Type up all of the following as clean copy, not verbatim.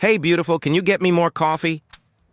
Hey, beautiful, can you get me more coffee?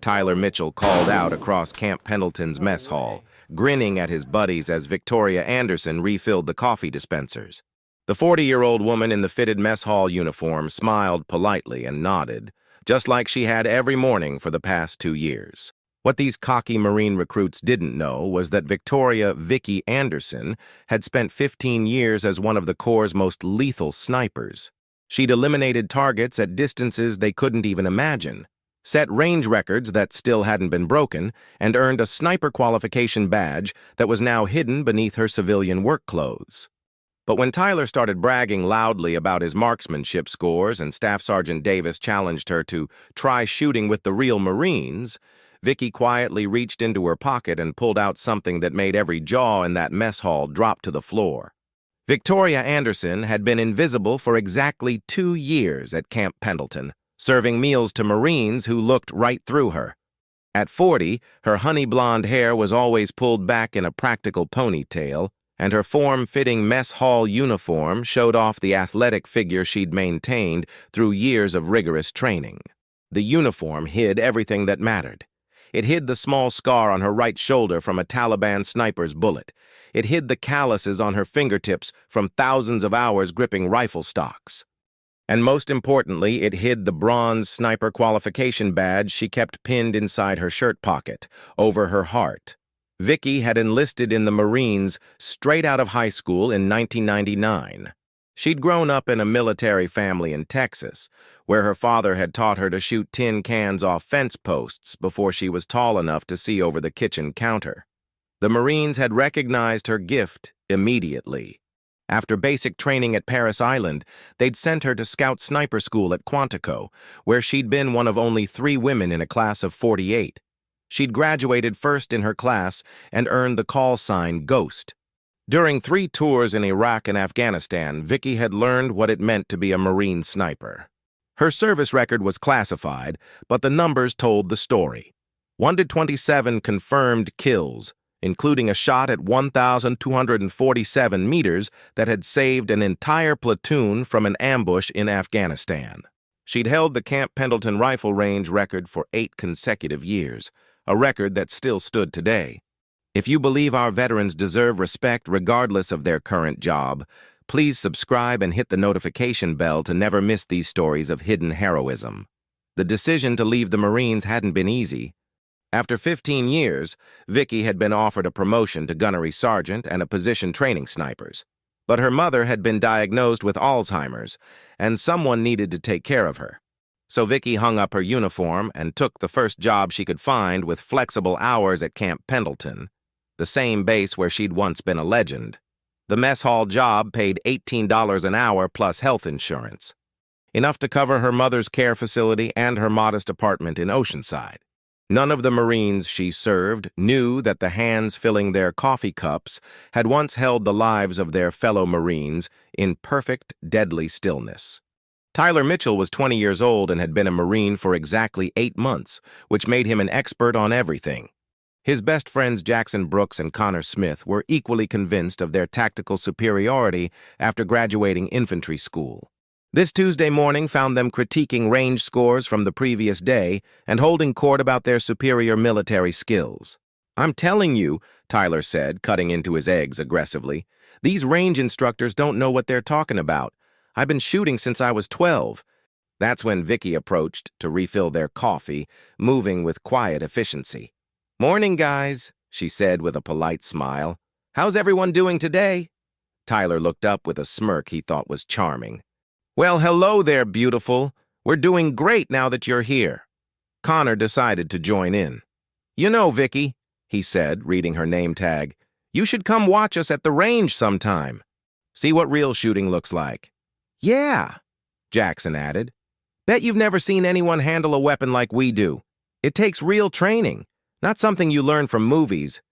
Tyler Mitchell called out across Camp Pendleton's mess hall, grinning at his buddies as Victoria Anderson refilled the coffee dispensers. The 40-year-old woman in the fitted mess hall uniform smiled politely and nodded, just like she had every morning for the past 2 years. What these cocky Marine recruits didn't know was that Vicky Anderson had spent 15 years as one of the Corps' most lethal snipers. She'd eliminated targets at distances they couldn't even imagine, set range records that still hadn't been broken, and earned a sniper qualification badge that was now hidden beneath her civilian work clothes. But when Tyler started bragging loudly about his marksmanship scores and Staff Sergeant Davis challenged her to try shooting with the real Marines, Vicky quietly reached into her pocket and pulled out something that made every jaw in that mess hall drop to the floor. Victoria Anderson had been invisible for exactly 2 years at Camp Pendleton, serving meals to Marines who looked right through her. At 40, her honey blonde hair was always pulled back in a practical ponytail, and her form-fitting mess hall uniform showed off the athletic figure she'd maintained through years of rigorous training. The uniform hid everything that mattered. It hid the small scar on her right shoulder from a Taliban sniper's bullet. It hid the calluses on her fingertips from thousands of hours gripping rifle stocks. And most importantly, it hid the bronze sniper qualification badge she kept pinned inside her shirt pocket, over her heart. Vicky had enlisted in the Marines straight out of high school in 1999. She'd grown up in a military family in Texas, where her father had taught her to shoot tin cans off fence posts before she was tall enough to see over the kitchen counter. The Marines had recognized her gift immediately. After basic training at Parris Island, they'd sent her to Scout Sniper School at Quantico, where she'd been one of only 3 women in a class of 48. She'd graduated first in her class and earned the call sign Ghost. During 3 tours in Iraq and Afghanistan, Vicky had learned what it meant to be a Marine sniper. Her service record was classified, but the numbers told the story. 1 to 27 confirmed kills, including a shot at 1,247 meters that had saved an entire platoon from an ambush in Afghanistan. She'd held the Camp Pendleton rifle range record for 8 consecutive years, a record that still stood today. If you believe our veterans deserve respect regardless of their current job, please subscribe and hit the notification bell to never miss these stories of hidden heroism. The decision to leave the Marines hadn't been easy. After 15 years, Vicky had been offered a promotion to gunnery sergeant and a position training snipers. But her mother had been diagnosed with Alzheimer's, and someone needed to take care of her. So Vicky hung up her uniform and took the first job she could find with flexible hours at Camp Pendleton, the same base where she'd once been a legend. The mess hall job paid $18 an hour plus health insurance, enough to cover her mother's care facility and her modest apartment in Oceanside. None of the Marines she served knew that the hands filling their coffee cups had once held the lives of their fellow Marines in perfect, deadly stillness. Tyler Mitchell was 20 years old and had been a Marine for exactly 8 months, which made him an expert on everything. His best friends Jackson Brooks and Connor Smith were equally convinced of their tactical superiority after graduating infantry school. This Tuesday morning found them critiquing range scores from the previous day and holding court about their superior military skills. "I'm telling you," Tyler said, cutting into his eggs aggressively, "these range instructors don't know what they're talking about. I've been shooting since I was 12. That's when Vicky approached to refill their coffee, moving with quiet efficiency. "Morning, guys," she said with a polite smile. "How's everyone doing today?" Tyler looked up with a smirk he thought was charming. "Well, hello there, beautiful. We're doing great now that you're here." Connor decided to join in. "You know, Vicky," he said, reading her name tag, "you should come watch us at the range sometime. See what real shooting looks like." "Yeah," Jackson added. "Bet you've never seen anyone handle a weapon like we do. It takes real training. Not something you learn from movies."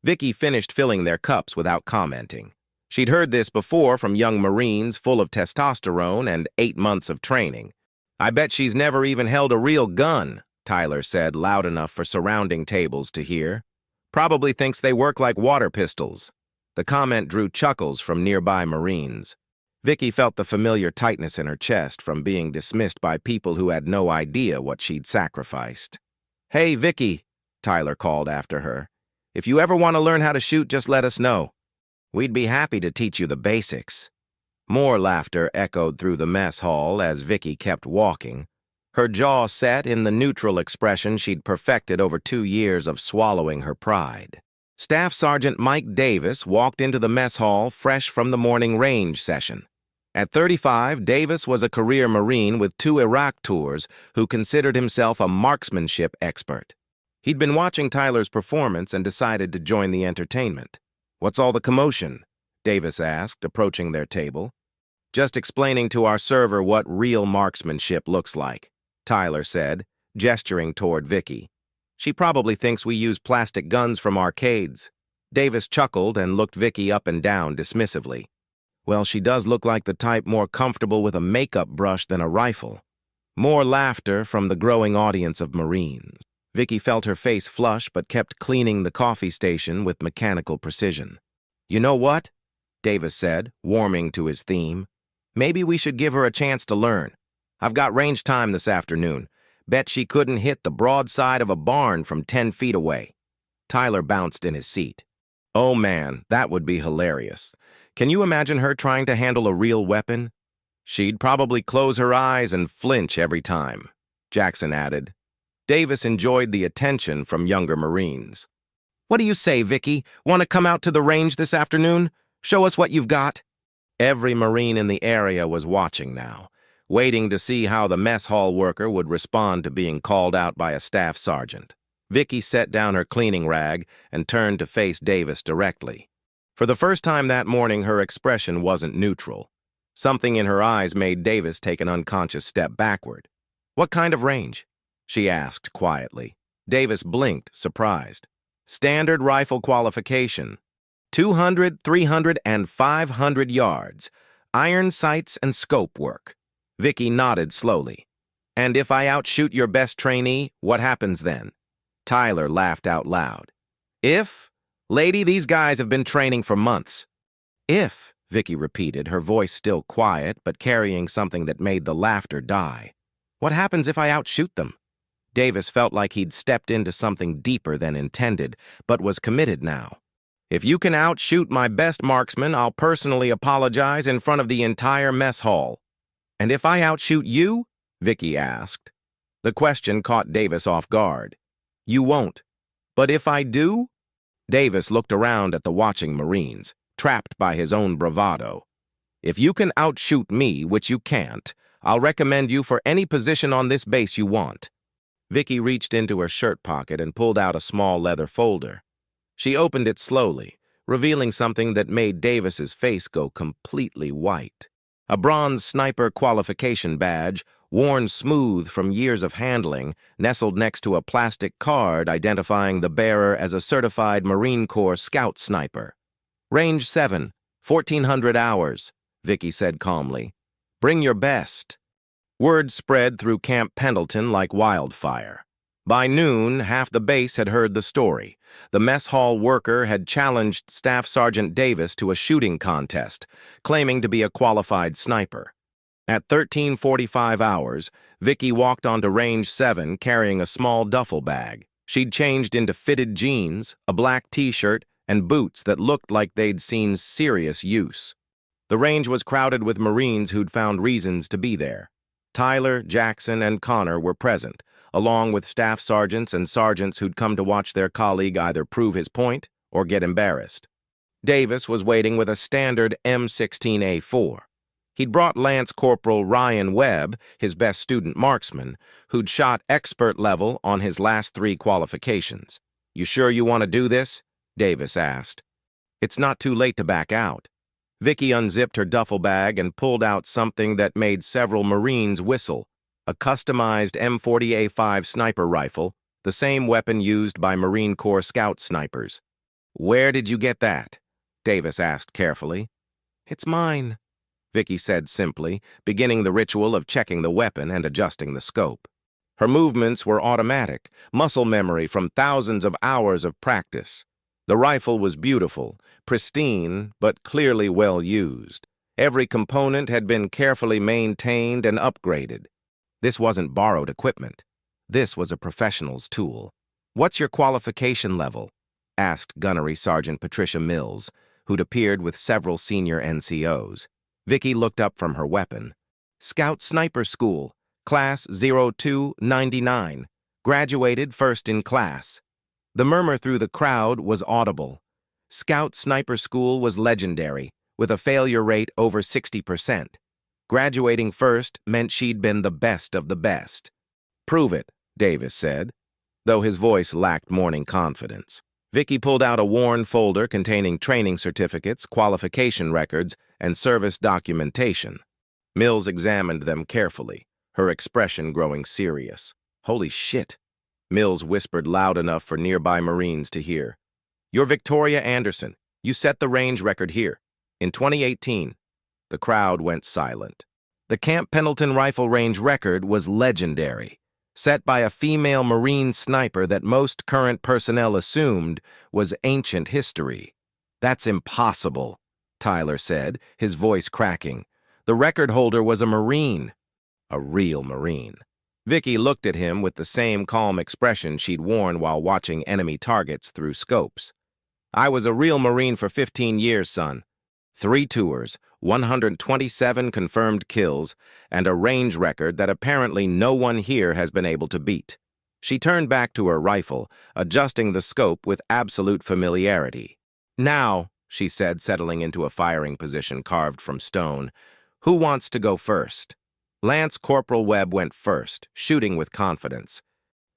Vicky finished filling their cups without commenting. She'd heard this before from young Marines full of testosterone and 8 months of training. "I bet she's never even held a real gun," Tyler said loud enough for surrounding tables to hear. "Probably thinks they work like water pistols." The comment drew chuckles from nearby Marines. Vicky felt the familiar tightness in her chest from being dismissed by people who had no idea what she'd sacrificed. "Hey, Vicky," Tyler called after her. "If you ever want to learn how to shoot, just let us know. We'd be happy to teach you the basics." More laughter echoed through the mess hall as Vicky kept walking, her jaw set in the neutral expression she'd perfected over 2 years of swallowing her pride. Staff Sergeant Mike Davis walked into the mess hall fresh from the morning range session. At 35, Davis was a career Marine with 2 Iraq tours who considered himself a marksmanship expert. He'd been watching Tyler's performance and decided to join the entertainment. "What's all the commotion?" Davis asked, approaching their table. "Just explaining to our server what real marksmanship looks like," Tyler said, gesturing toward Vicky. "She probably thinks we use plastic guns from arcades." Davis chuckled and looked Vicky up and down dismissively. "Well, she does look like the type more comfortable with a makeup brush than a rifle." More laughter from the growing audience of Marines. Vicky felt her face flush but kept cleaning the coffee station with mechanical precision. "You know what?" Davis said, warming to his theme. "Maybe we should give her a chance to learn. I've got range time this afternoon. Bet she couldn't hit the broadside of a barn from 10 feet away." Tyler bounced in his seat. "Oh man, that would be hilarious. Can you imagine her trying to handle a real weapon?" "She'd probably close her eyes and flinch every time," Jackson added. Davis enjoyed the attention from younger Marines. "What do you say, Vicky? Want to come out to the range this afternoon? Show us what you've got?" Every Marine in the area was watching now, waiting to see how the mess hall worker would respond to being called out by a staff sergeant. Vicky set down her cleaning rag and turned to face Davis directly. For the first time that morning, her expression wasn't neutral. Something in her eyes made Davis take an unconscious step backward. "What kind of range?" she asked quietly. Davis blinked, surprised. "Standard rifle qualification. 200, 300, and 500 yards. Iron sights and scope work." Vicky nodded slowly. "And if I outshoot your best trainee, what happens then?" Tyler laughed out loud. "If? Lady, these guys have been training for months." "If," Vicky repeated, her voice still quiet but carrying something that made the laughter die. "What happens if I outshoot them?" Davis felt like he'd stepped into something deeper than intended, but was committed now. "If you can outshoot my best marksman, I'll personally apologize in front of the entire mess hall." "And if I outshoot you?" Vicky asked. The question caught Davis off guard. "You won't. But if I do?" Davis looked around at the watching Marines, trapped by his own bravado. "If you can outshoot me, which you can't, I'll recommend you for any position on this base you want." Vicky reached into her shirt pocket and pulled out a small leather folder. She opened it slowly, revealing something that made Davis's face go completely white. A bronze sniper qualification badge, worn smooth from years of handling, nestled next to a plastic card identifying the bearer as a certified Marine Corps scout sniper. "Range 7, 1,400 hours," Vicky said calmly. "Bring your best." Word spread through Camp Pendleton like wildfire. By noon, half the base had heard the story. The mess hall worker had challenged Staff Sergeant Davis to a shooting contest, claiming to be a qualified sniper. At 13:45 hours, Vicky walked onto Range 7 carrying a small duffel bag. She'd changed into fitted jeans, a black t-shirt, and boots that looked like they'd seen serious use. The range was crowded with Marines who'd found reasons to be there. Tyler, Jackson, and Connor were present, along with staff sergeants and sergeants who'd come to watch their colleague either prove his point or get embarrassed. Davis was waiting with a standard M16A4. He'd brought Lance Corporal Ryan Webb, his best student marksman, who'd shot expert level on his last 3 qualifications. "You sure you want to do this?" Davis asked. "It's not too late to back out." Vicky unzipped her duffel bag and pulled out something that made several Marines whistle, a customized M40A5 sniper rifle, the same weapon used by Marine Corps scout snipers. "Where did you get that?" Davis asked carefully. "It's mine," Vicky said simply, beginning the ritual of checking the weapon and adjusting the scope. Her movements were automatic, muscle memory from thousands of hours of practice. The rifle was beautiful, pristine, but clearly well used. Every component had been carefully maintained and upgraded. This wasn't borrowed equipment. This was a professional's tool. "What's your qualification level?" asked Gunnery Sergeant Patricia Mills, who'd appeared with several senior NCOs. Vicky looked up from her weapon. "Scout Sniper School, Class 0299. Graduated first in class." The murmur through the crowd was audible. Scout Sniper School was legendary, with a failure rate over 60%. Graduating first meant she'd been the best of the best. "Prove it," Davis said, though his voice lacked morning confidence. Vicky pulled out a worn folder containing training certificates, qualification records, and service documentation. Mills examined them carefully, her expression growing serious. "Holy shit," Mills whispered loud enough for nearby Marines to hear. "You're Victoria Anderson. You set the range record here. In 2018. The crowd went silent. The Camp Pendleton rifle range record was legendary, set by a female Marine sniper that most current personnel assumed was ancient history. "That's impossible," Tyler said, his voice cracking. "The record holder was a Marine." A real Marine. Vicky looked at him with the same calm expression she'd worn while watching enemy targets through scopes. "I was a real Marine for 15 years, son. 3 tours, 127 confirmed kills, and a range record that apparently no one here has been able to beat." She turned back to her rifle, adjusting the scope with absolute familiarity. "Now," she said, settling into a firing position carved from stone, "who wants to go first?" Lance Corporal Webb went first, shooting with confidence.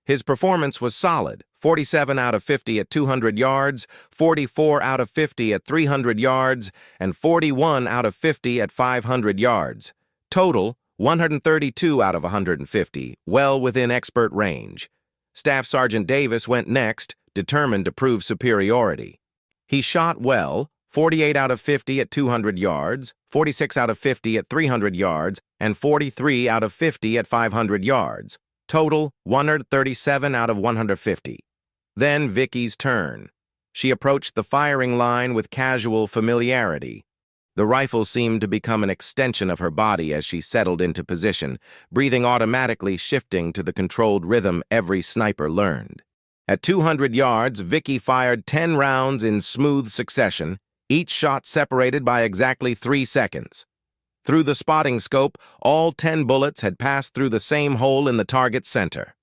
His performance was solid, 47 out of 50 at 200 yards, 44 out of 50 at 300 yards, and 41 out of 50 at 500 yards. Total, 132 out of 150, well within expert range. Staff Sergeant Davis went next, determined to prove superiority. He shot well, 48 out of 50 at 200 yards, 46 out of 50 at 300 yards, and 43 out of 50 at 500 yards. Total, 137 out of 150. Then Vicky's turn. She approached the firing line with casual familiarity. The rifle seemed to become an extension of her body as she settled into position, breathing automatically shifting to the controlled rhythm every sniper learned. At 200 yards, Vicky fired 10 rounds in smooth succession, each shot separated by exactly 3 seconds. Through the spotting scope, all 10 bullets had passed through the same hole in the target's center.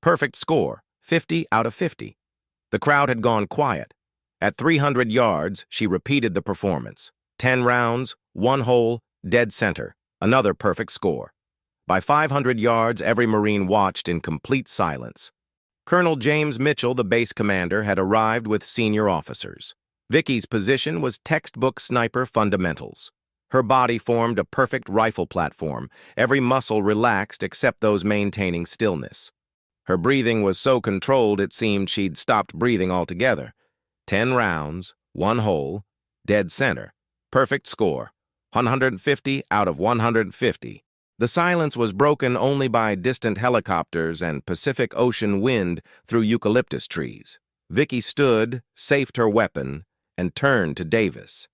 Perfect score, 50 out of 50. The crowd had gone quiet. At 300 yards, she repeated the performance. 10 rounds, 1 hole, dead center. Another perfect score. By 500 yards, every Marine watched in complete silence. Colonel James Mitchell, the base commander, had arrived with senior officers. Vicky's position was textbook sniper fundamentals. Her body formed a perfect rifle platform, every muscle relaxed except those maintaining stillness. Her breathing was so controlled it seemed she'd stopped breathing altogether. 10 rounds, 1 hole, dead center. Perfect score, 150 out of 150. The silence was broken only by distant helicopters and Pacific Ocean wind through eucalyptus trees. Vicky stood, safed her weapon, and turned to Davis.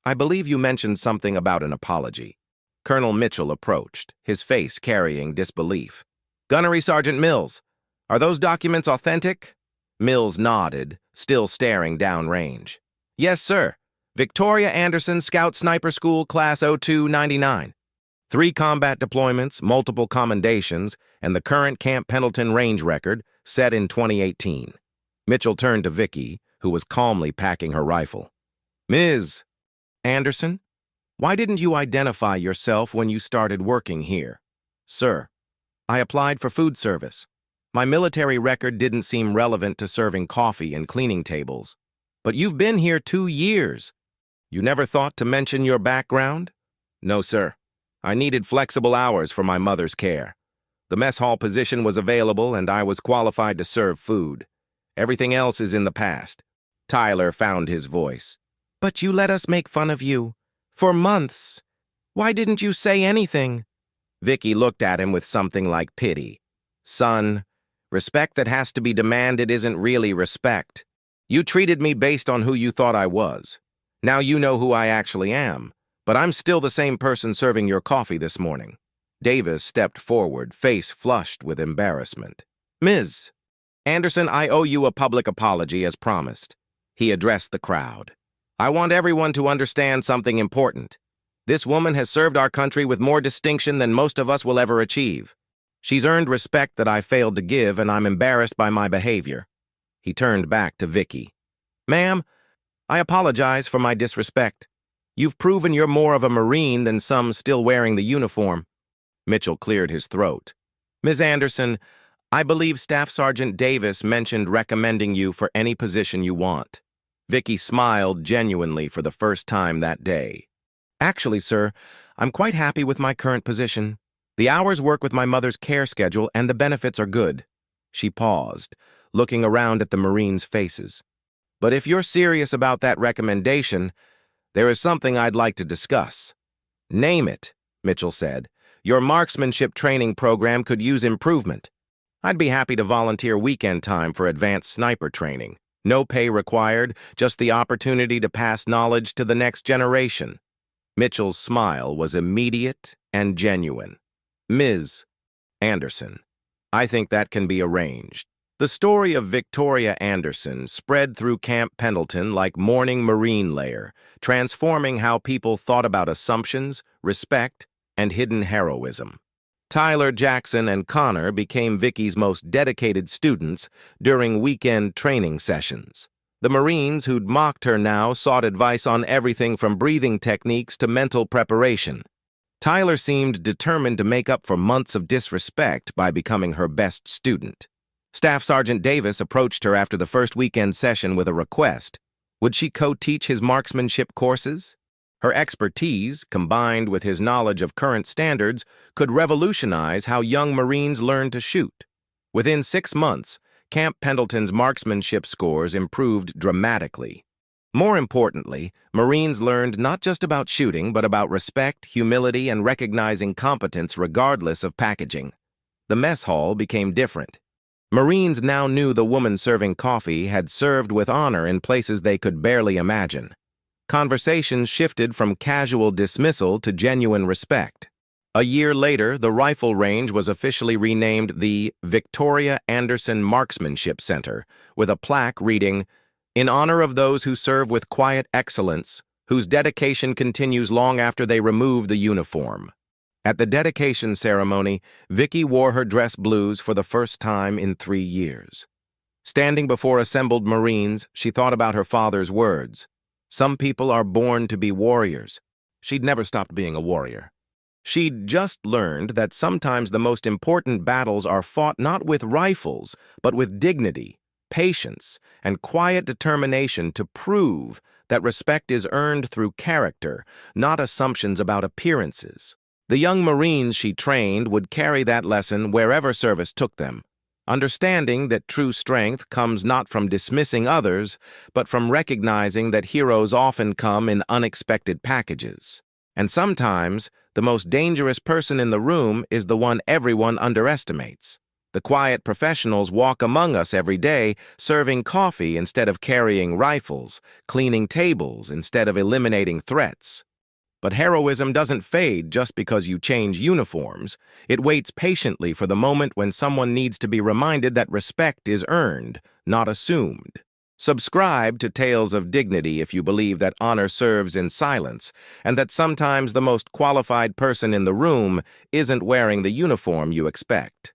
"I believe you mentioned something about an apology." Colonel Mitchell approached, his face carrying disbelief. "Gunnery Sergeant Mills, are those documents authentic?" Mills nodded, still staring downrange. "Yes, sir. Victoria Anderson, Scout Sniper School, Class 0299. 3 combat deployments, multiple commendations, and the current Camp Pendleton range record, set in 2018. Mitchell turned to Vicky, who was calmly packing her rifle. "Ms. Anderson, why didn't you identify yourself when you started working here?" "Sir, I applied for food service. My military record didn't seem relevant to serving coffee and cleaning tables. But you've been here 2 years. You never thought to mention your background?" "No, sir. I needed flexible hours for my mother's care. The mess hall position was available and I was qualified to serve food. Everything else is in the past." Tyler found his voice. "But you let us make fun of you. For months. Why didn't you say anything?" Vicky looked at him with something like pity. "Son, respect that has to be demanded isn't really respect. You treated me based on who you thought I was. Now you know who I actually am. But I'm still the same person serving your coffee this morning. Davis stepped forward, face flushed with embarrassment. Ms. Anderson, I owe you a public apology as promised. He addressed the crowd. I want everyone to understand something important. This woman has served our country with more distinction than most of us will ever achieve. She's earned respect that I failed to give, and I'm embarrassed by my behavior. He turned back to Vicky. Ma'am, I apologize for my disrespect. You've proven you're more of a Marine than some still wearing the uniform. Mitchell cleared his throat. Ms. Anderson, I believe Staff Sergeant Davis mentioned recommending you for any position you want. Vicky smiled genuinely for the first time that day. Actually, sir, I'm quite happy with my current position. The hours work with my mother's care schedule and the benefits are good. She paused, looking around at the Marines' faces. But if you're serious about that recommendation, there is something I'd like to discuss. Name it, Mitchell said. Your marksmanship training program could use improvement. I'd be happy to volunteer weekend time for advanced sniper training. No pay required, just the opportunity to pass knowledge to the next generation. Mitchell's smile was immediate and genuine. Ms. Anderson, I think that can be arranged. The story of Victoria Anderson spread through Camp Pendleton like morning marine layer, transforming how people thought about assumptions, respect, and hidden heroism. Tyler, Jackson, and Connor became Vicky's most dedicated students during weekend training sessions. The Marines who'd mocked her now sought advice on everything from breathing techniques to mental preparation. Tyler seemed determined to make up for months of disrespect by becoming her best student. Staff Sergeant Davis approached her after the first weekend session with a request. Would she co-teach his marksmanship courses? Her expertise, combined with his knowledge of current standards, could revolutionize how young Marines learn to shoot. Within 6 months, Camp Pendleton's marksmanship scores improved dramatically. More importantly, Marines learned not just about shooting, but about respect, humility, and recognizing competence regardless of packaging. The mess hall became different. Marines now knew the woman serving coffee had served with honor in places they could barely imagine. Conversations shifted from casual dismissal to genuine respect. A year later, the rifle range was officially renamed the Victoria Anderson Marksmanship Center, with a plaque reading, "In honor of those who serve with quiet excellence, whose dedication continues long after they remove the uniform." At the dedication ceremony, Vicky wore her dress blues for the first time in 3 years. Standing before assembled Marines, she thought about her father's words. Some people are born to be warriors. She'd never stopped being a warrior. She'd just learned that sometimes the most important battles are fought not with rifles, but with dignity, patience, and quiet determination to prove that respect is earned through character, not assumptions about appearances. The young Marines she trained would carry that lesson wherever service took them, understanding that true strength comes not from dismissing others, but from recognizing that heroes often come in unexpected packages. And sometimes, the most dangerous person in the room is the one everyone underestimates. The quiet professionals walk among us every day, serving coffee instead of carrying rifles, cleaning tables instead of eliminating threats. But heroism doesn't fade just because you change uniforms. It waits patiently for the moment when someone needs to be reminded that respect is earned, not assumed. Subscribe to Tales of Dignity if you believe that honor serves in silence, and that sometimes the most qualified person in the room isn't wearing the uniform you expect.